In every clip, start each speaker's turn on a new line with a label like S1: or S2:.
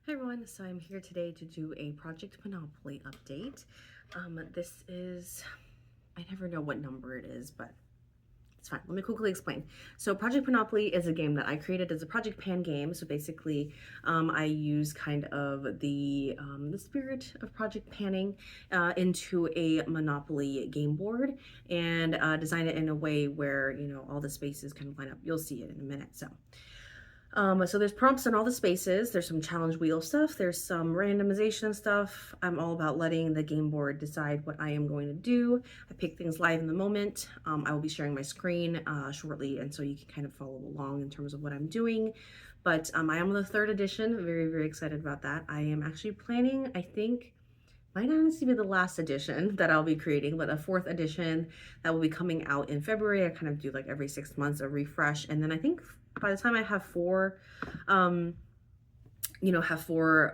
S1: Hi everyone, so I'm here today to do a Project Monopoly update. This is, I never know what number it is, but it's fine. Let me quickly explain. So Project Monopoly is a game that I created as a Project Pan game. So basically, I use kind of the spirit of Project Panning into a Monopoly game board and design it in a way where, all the spaces kind of line up. You'll see it in a minute. So there's prompts in all the spaces. There's some challenge wheel stuff. There's some randomization stuff. I'm all about letting the game board decide what I am going to do. I pick things live in the moment. I will be sharing my screen shortly, and so you can kind of follow along in terms of what I'm doing. But I am on the 3rd edition. Very, very excited about that. I am actually planning, I think, might honestly be the last edition that I'll be creating, but a 4th edition that will be coming out in February. I kind of do like every 6 months a refresh, and then I think by the time I have four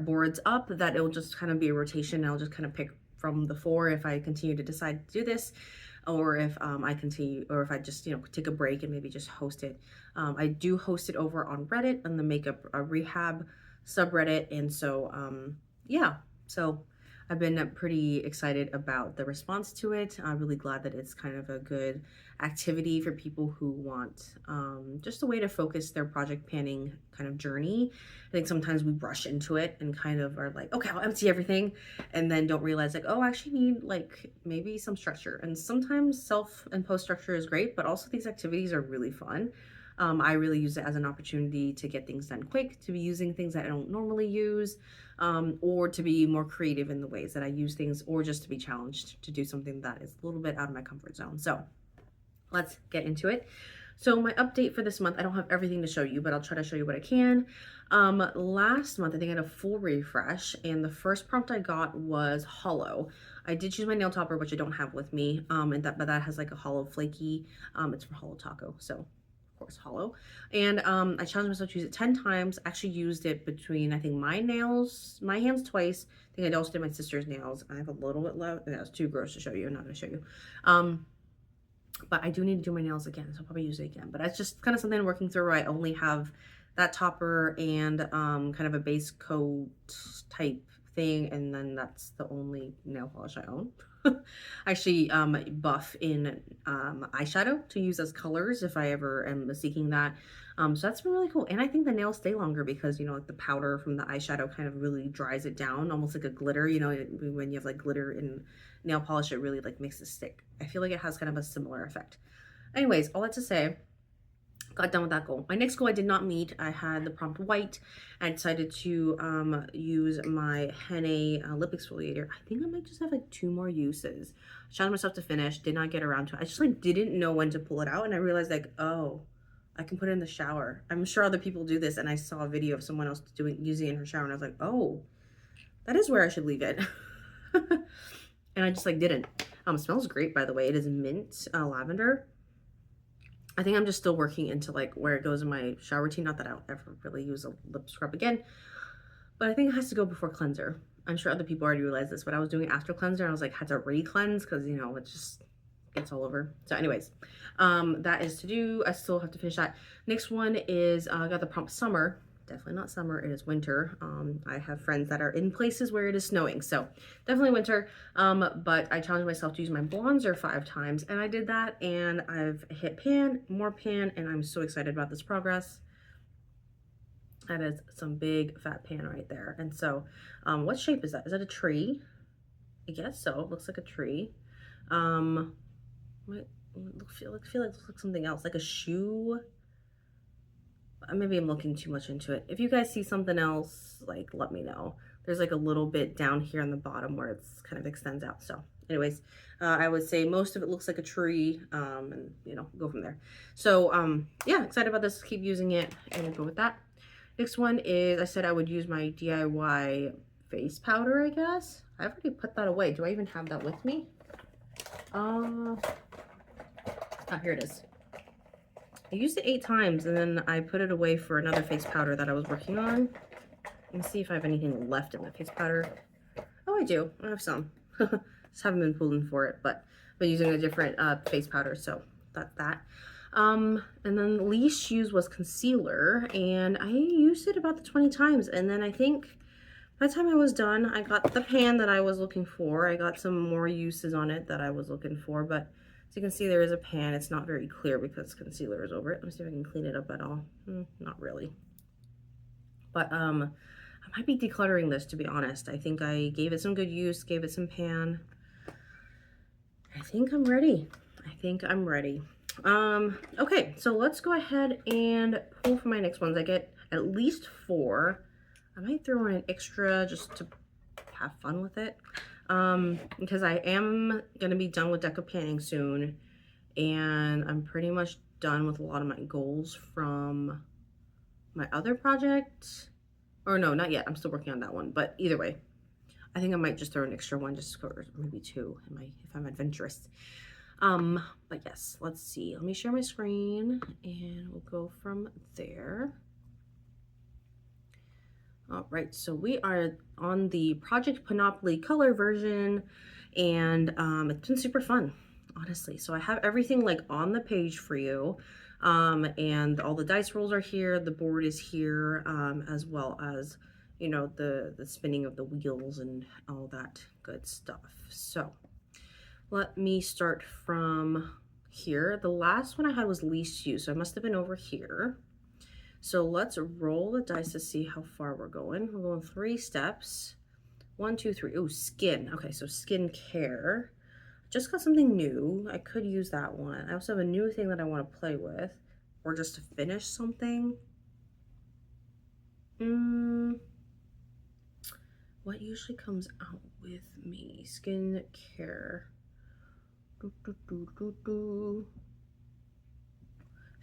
S1: boards up, that it'll just kind of be a rotation. I'll just kind of pick from the 4 if I continue to decide to do this, or if I continue, or if I just take a break and maybe just host it. I do host it over on Reddit on the Makeup Rehab subreddit, and so yeah, so I've been pretty excited about the response to it. I'm really glad that it's kind of a good activity for people who want just a way to focus their project panning kind of journey. I think sometimes we rush into it and kind of are like, okay, I'll empty everything, and then don't realize like, oh, I actually need like maybe some structure. And sometimes self-imposed structure is great, but also these activities are really fun. I really use it as an opportunity to get things done quick, to be using things that I don't normally use, or to be more creative in the ways that I use things, or just to be challenged to do something that is a little bit out of my comfort zone. So let's get into it. So my update for this month, I don't have everything to show you, but I'll try to show you what I can. Last month, I think I had a full refresh, and the first prompt I got was hollow. I did choose my nail topper, which I don't have with me, but that has like a hollow flaky, it's from Hollow Taco, so of course hollow. And I challenged myself to use it 10 times. Actually used it between, I think, my hands twice. I think I also did my sister's nails. I have a little bit left. That's too gross to show you. I'm not going to show you. But I do need to do my nails again, so I'll probably use it again. But that's just kind of something I'm working through. I only have that topper and kind of a base coat type thing, and then that's the only nail polish I own. I actually buff in eyeshadow to use as colors if I ever am seeking that. So that's been really cool. And I think the nails stay longer because, like the powder from the eyeshadow kind of really dries it down, almost like a glitter. When you have like glitter in nail polish, it really like makes it stick. I feel like it has kind of a similar effect. Anyways, all that to say, got done with that goal. My next goal I did not meet. I had the prompt white. I decided to use my Henna lip exfoliator. I think I might just have like 2 more uses. I challenged myself to finish, did not get around to it. I just like didn't know when to pull it out, and I realized like, oh, I can put it in the shower. I'm sure other people do this, and I saw a video of someone else using it in her shower, and I was like, oh, that is where I should leave it. And I just like didn't. It smells great, by the way. It is mint lavender. I think I'm just still working into like where it goes in my shower routine. Not that I'll ever really use a lip scrub again, but I think it has to go before cleanser. I'm sure other people already realized this, but I was doing after cleanser and I was like, had to re-cleanse because it just gets all over. So anyways, that is to do. I still have to finish that. Next one is I got the prompt summer. Definitely not summer, it is winter. I have friends that are in places where it is snowing, so definitely winter. But I challenged myself to use my bronzer 5 times, and I did that, and I've hit pan, more pan, and I'm so excited about this progress. That is some big fat pan right there. And so, what shape is that? Is that a tree? I guess so. It looks like a tree. I feel like it looks like something else, like a shoe. Maybe I'm looking too much into it. If you guys see something else, like, let me know. There's like a little bit down here on the bottom where it's kind of extends out. So anyways, I would say most of it looks like a tree, and go from there. So yeah, excited about this. Keep using it and we'll go with that. Next one is, I said I would use my DIY face powder, I guess. I've already put that away. Do I even have that with me? Here it is. I used it 8 times and then I put it away for another face powder that I was working on. Let me see if I have anything left in the face powder. Oh, I do. I have some. Just haven't been pulled in for it, but I've been using a different face powder, so that's that. And then the least used was concealer, and I used it about the 20 times, and then I think By the time I was done, I got the pan that I was looking for. I got some more uses on it that I was looking for, but as you can see, there is a pan. It's not very clear because concealer is over it. Let me see if I can clean it up at all. Not really. But I might be decluttering this, to be honest. I think I gave it some good use, gave it some pan. I think I'm ready. I think I'm ready. Okay, so let's go ahead and pull for my next ones. I get at least 4. I might throw in an extra just to have fun with it. Because I am gonna be done with deco panning soon, and I'm pretty much done with a lot of my goals from my other project. Or no, not yet. I'm still working on that one, but either way, I think I might just throw an extra one, just or maybe 2 if I'm adventurous. But yes, let's see. Let me share my screen and we'll go from there. All right, so we are on the Project Panopoly color version, and it's been super fun, honestly. So I have everything like on the page for you, and all the dice rolls are here, the board is here, as well as, you know, the spinning of the wheels and all that good stuff. So let me start from here. The last one I had was least used, so I must have been over here. So let's roll the dice to see how far we're going. We're going 3 steps. 1, 2, 3. Oh, skin. Okay, so skincare. Just got something new. I could use that one. I also have a new thing that I want to play with, or just to finish something. What usually comes out with me? Skincare. I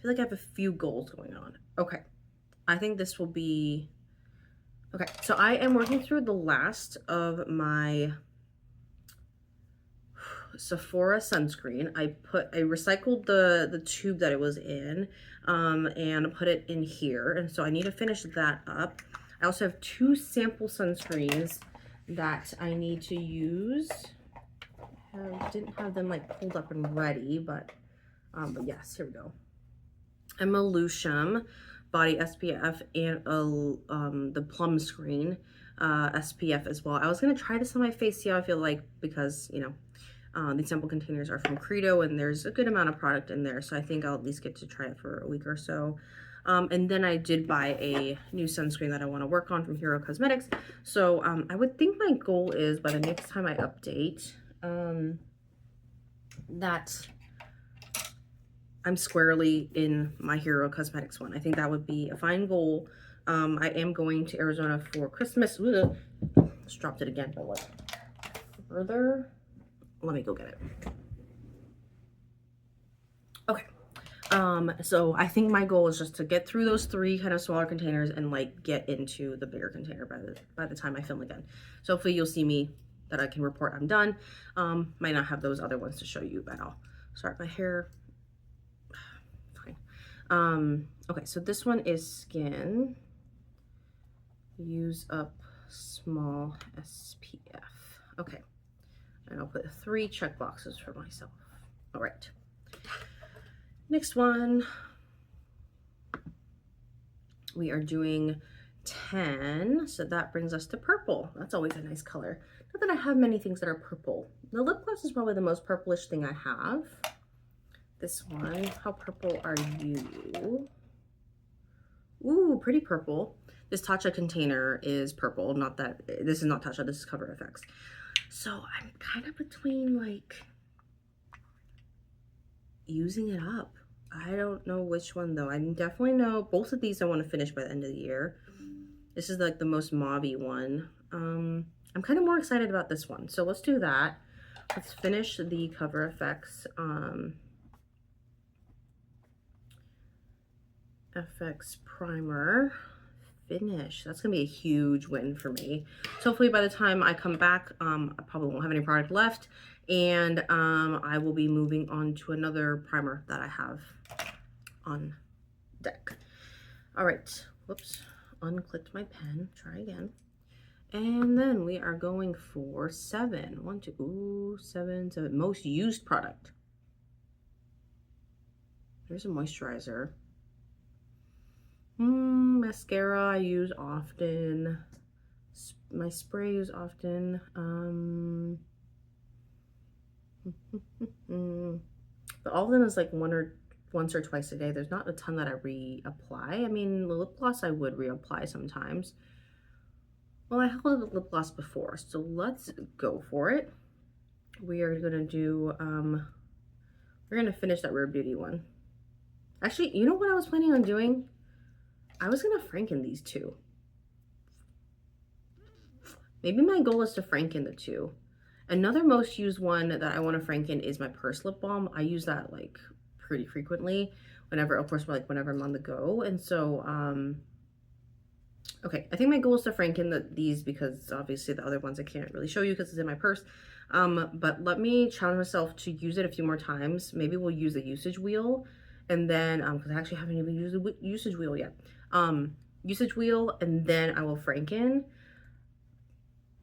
S1: feel like I have a few goals going on. Okay, I think this will be okay. So I am working through the last of my Sephora sunscreen. I recycled the tube that it was in, and put it in here, and so I need to finish that up. I also have 2 sample sunscreens that I need to use. I didn't have them like pulled up and ready, but yes, here we go. Emolution body SPF and the plum screen SPF as well. I was gonna try this on my face, see how I feel like, because you know these sample containers are from Credo and there's a good amount of product in there, so I think I'll at least get to try it for a week or so. And then I did buy a new sunscreen that I want to work on from Hero Cosmetics. So I would think my goal is by the next time I update, that I'm squarely in my Hero Cosmetics one. I think that would be a fine goal. I am going to Arizona for Christmas. Ugh. Just dropped it again, but what? Further? Let me go get it. Okay. So I think my goal is just to get through those 3 kind of smaller containers and like get into the bigger container by the time I film again. So hopefully you'll see me that I can report I'm done. Might not have those other ones to show you, but I'll start my hair. Fine. Okay, so this one is skin. Use up small SPF. Okay, and I'll put 3 check boxes for myself. All right. Next one, we are doing 10, so that brings us to purple. That's always a nice color. Not that I have many things that are purple. The lip gloss is probably the most purplish thing I have. This one, how purple are you? Ooh, pretty purple. This Tatcha container is purple, not that, this is not Tatcha, this is Cover FX. So I'm kind of between like using it up. I don't know which one though. I definitely know both of these I want to finish by the end of the year. This is like the most mauve-y one. I'm kind of more excited about this one. So let's do that. Let's finish the Cover FX FX primer. Finish. That's gonna be a huge win for me. So hopefully by the time I come back, I probably won't have any product left, and I will be moving on to another primer that I have on deck. All right, whoops, unclicked my pen, try again. And then we are going for 7. 1, 2, ooh, 7, most used product. There's a moisturizer. Mascara I use often. my spray use often. But all of them is like once or twice a day. There's not a ton that I reapply. I mean, the lip gloss I would reapply sometimes. Well, I have a lip gloss before, so let's go for it. We are gonna do, we're gonna finish that Rare Beauty one. Actually, you know what I was planning on doing? I was gonna Franken these two. Maybe my goal is to Franken the two. Another most used one that I want to Franken is my purse lip balm. I use that like pretty frequently whenever, of course, like whenever I'm on the go. And so, okay, I think my goal is to Franken these because obviously the other ones I can't really show you because it's in my purse. But let me challenge myself to use it a few more times. Maybe we'll use the usage wheel, and then because I actually haven't even used the usage wheel yet. Usage wheel, and then I will Franken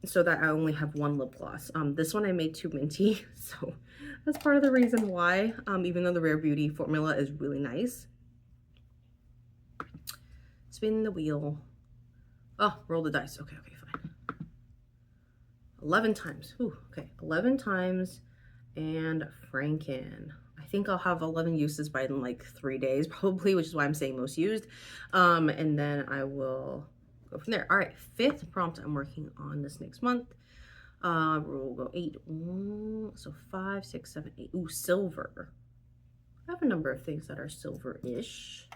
S1: so that I only have one lip gloss. This one I made too minty, so that's part of the reason why, even though the Rare Beauty formula is really nice. Spin the wheel. Oh, roll the dice. Okay, fine. 11 times. Ooh, okay, 11 times and Franken. I think I'll have 11 uses by in like 3 days probably, which is why I'm saying most used. And then I will go from there. All right, 5th prompt I'm working on this next month. We'll go 8. So 5, 6, 7, 8. Ooh, silver. I have a number of things that are silver-ish.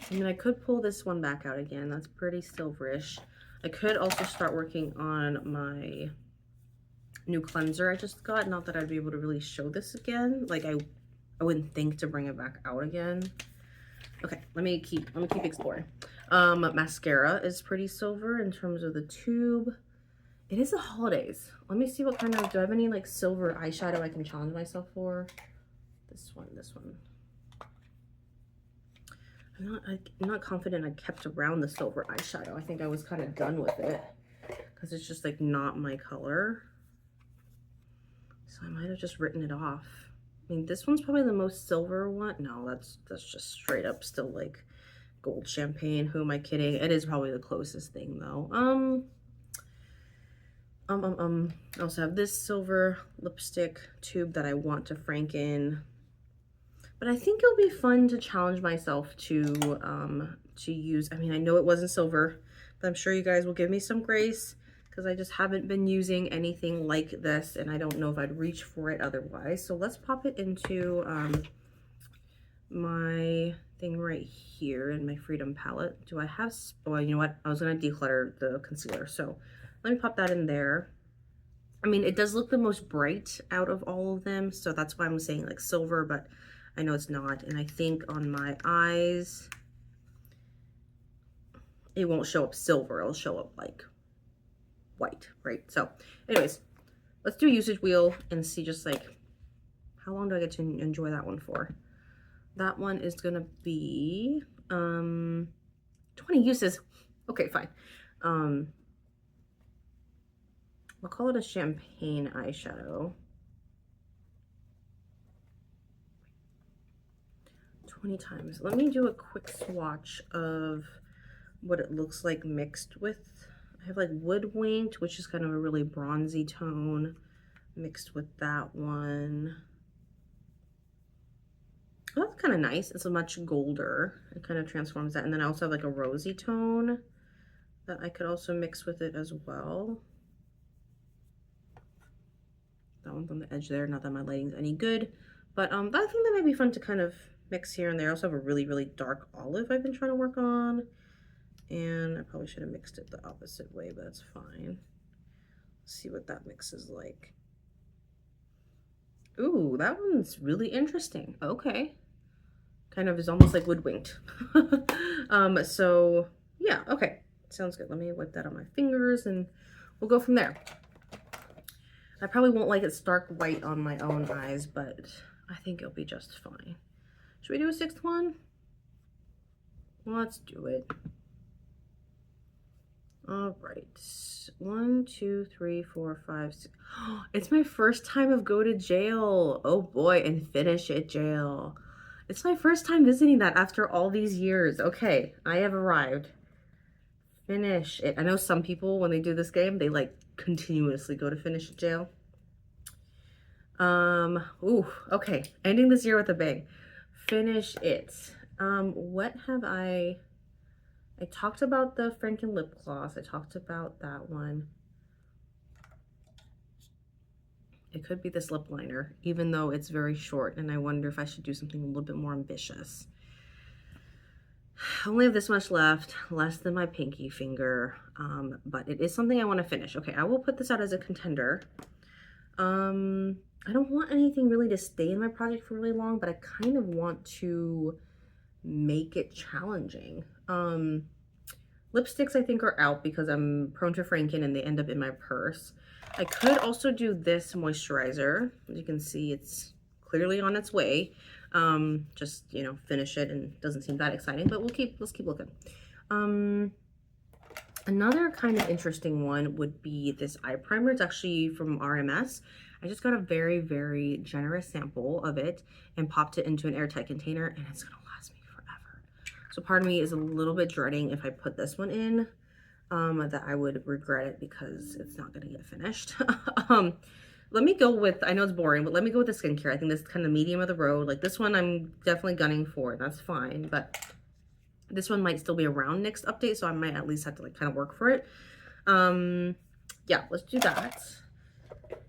S1: I mean, I could pull this one back out again. That's pretty silverish. I could also start working on my new cleanser I just got. Not that I'd be able to really show this again. Like I wouldn't think to bring it back out again. Okay, let me keep exploring. Mascara is pretty silver in terms of the tube. It is the holidays. Let me see what kind of, do I have any like silver eyeshadow I can challenge myself for? This one. I'm not confident I kept around the silver eyeshadow. I think I was kind of done with it because it's just like not my color. So I might have just written it off. I mean, this one's probably the most silver one. No, that's just straight up still like gold champagne. Who am I kidding? It is probably the closest thing though. I also have this silver lipstick tube that I want to Franken. But I think it'll be fun to challenge myself to use. I mean, I know it wasn't silver, but I'm sure you guys will give me some grace because I just haven't been using anything like this, and I don't know if I'd reach for it otherwise. So let's pop it into my thing right here in my Freedom palette. Do I have, well, you know what? I was going to declutter the concealer. So let me pop that in there. I mean, it does look the most bright out of all of them. So that's why I'm saying like silver, but I know it's not. And I think on my eyes, it won't show up silver. It'll show up like white, right? So anyways, let's do a usage wheel and see just like how long do I get to enjoy that one for. That one is gonna be 20 uses. Okay, fine. We'll call it a champagne eyeshadow. 20 times. Let me do a quick swatch of what it looks like mixed with. I have like Woodwinked, which is kind of a really bronzy tone, mixed with that one. Oh, that's kind of nice. It's a much golder. It kind of transforms that. And then I also have like a rosy tone that I could also mix with it as well. That one's on the edge there. Not that my lighting's any good, but I think that might be fun to kind of mix here and there. I also have a really, really dark olive I've been trying to work on. And I probably should have mixed it the opposite way, but that's fine. Let's see what that mix is like. Ooh, that one's really interesting. Okay. Kind of is almost like Woodwinked. So yeah, okay. Sounds good. Let me wipe that on my fingers and we'll go from there. I probably won't like it stark white on my own eyes, but I think it'll be just fine. Should we do a 6th one? Let's do it. All right. 1, 2, 3, 4, 5, 6. It's my first time of go to jail. Oh boy, and finish it jail. It's my first time visiting that after all these years. Okay, I have arrived. Finish it. I know some people, when they do this game, they like continuously go to finish jail. Ooh, okay. Ending this year with a bang. Finish it. What have I talked about the Franken lip gloss. I talked about that one. It could be this lip liner, even though it's very short, and I wonder if I should do something a little bit more ambitious. I only have this much left, less than my pinky finger, but it is something I want to finish. Okay, I will put this out as a contender. I don't want anything really to stay in my project for really long, but I kind of want to make it challenging. Lipsticks I think are out because I'm prone to Franken and they end up in my purse. I could also do this moisturizer. As you can see, it's clearly on its way. Just, you know, finish it, and doesn't seem that exciting, but let's keep looking. Another kind of interesting one would be this eye primer. It's actually from RMS. I just got a very, very generous sample of it and popped it into an airtight container, and it's gonna last me forever. So part of me is a little bit dreading if I put this one in, that I would regret it because it's not gonna get finished. Let me go with, I know it's boring, but let me go with the skincare. I think this is kind of medium of the road. Like this one I'm definitely gunning for, that's fine, but this one might still be around next update, so I might at least have to like kind of work for it. Yeah, let's do that.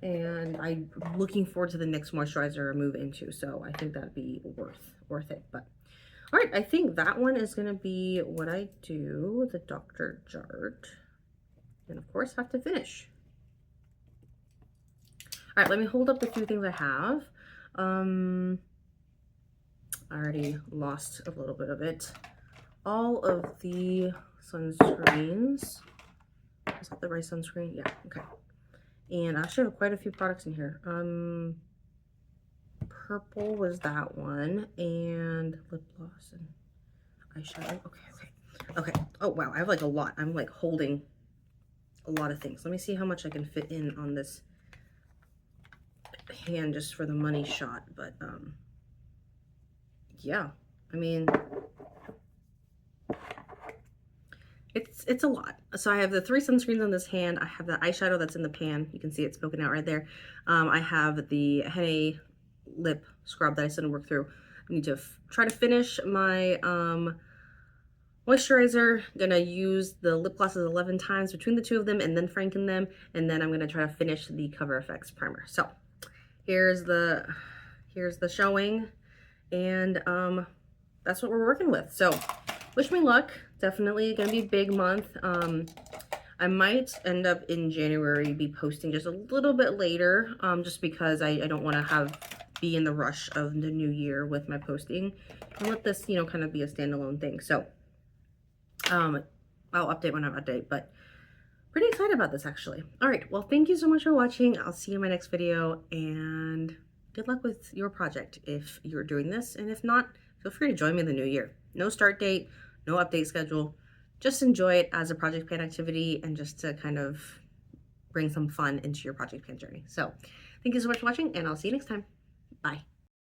S1: And I'm looking forward to the next moisturizer I move into, so I think that'd be worth it. But all right, I think that one is gonna be what I do, the Dr. Jart, and of course have to finish. All right, let me hold up the few things I have. I already lost a little bit of it. All of the sunscreens. Is that the right sunscreen? Yeah, okay. And I actually have quite a few products in here. Purple was that one, and lip gloss and eyeshadow. Okay. Oh wow, I have like a lot. I'm like holding a lot of things. Let me see how much I can fit in on this hand just for the money shot. But yeah, I mean, it's a lot. So I have the 3 sunscreens on this hand. I have the eyeshadow that's in the pan. You can see it's poking out right there. I have the Henna lip scrub that I still didn't work through. I need to try to finish my moisturizer. I'm gonna use the lip glosses 11 times between the two of them and then Franken them. And then I'm gonna try to finish the Cover FX primer. So here's the showing, and that's what we're working with. So wish me luck. Definitely gonna be a big month. I might end up in January be posting just a little bit later, just because I don't want to be in the rush of the new year with my posting, and let this, you know, kind of be a standalone thing. So I'll update when I update, but pretty excited about this actually. All right, well, thank you so much for watching. I'll see you in my next video, and good luck with your project if you're doing this, and if not, feel free to join me in the new year. No start date, no update schedule. Just enjoy it as a project pan activity and just to kind of bring some fun into your project pan journey. So thank you so much for watching, and I'll see you next time. Bye.